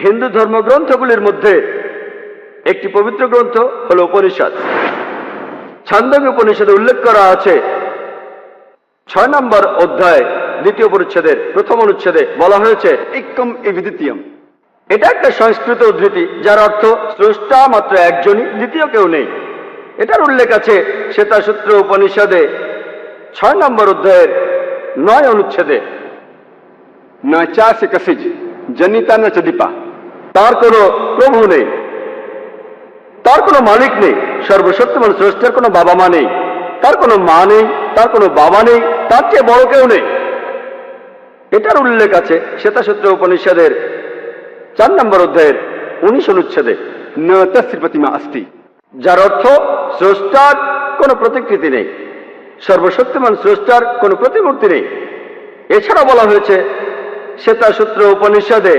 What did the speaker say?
হিন্দু ধর্মগ্রন্থগুলির মধ্যে একটি পবিত্র গ্রন্থ হল উপনিষদ। ছান্দোগ্য উপনিষদে উল্লেখ করা আছে 6 নম্বর অধ্যায় 2য় পরিচ্ছেদের 1ম অনুচ্ছেদে বলা হয়েছে एकम एविदित्यम। এটা একটা সংস্কৃত উদ্ধৃতি যার অর্থ স্রষ্টা মাত্র একজনই, দ্বিতীয় কেউ নেই। এটার উল্লেখ আছে শ্বেতাসূত্র উপনিষদে 6 নম্বর অধ্যায়ের 9 অনুচ্ছেদে। न चास्य कसिज जनिता न चदीपा। তার কোনো প্রভু নেই, তার কোনো মালিক নেই, সর্বশক্তিমান স্রষ্টার কোনো বাবা মা নেই, তার কোনো মা নেই, তার কোনো বাবা নেই, তার চেয়ে বড় কেউ নেই। এটার উল্লেখ আছে শ্বেতাসূত্র উপনিষদের 4 নম্বর অধ্যায়ের 19 অনুচ্ছেদে, न तस्य प्रतिमा अस्ति। যার অর্থ স্রষ্টার কোনো প্রতিকৃতি নেই, সর্বশক্তিমান স্রষ্টার কোনো প্রতিমূর্তি নেই। এছাড়া বলা হয়েছে শ্বেতাসূত্র উপনিষদে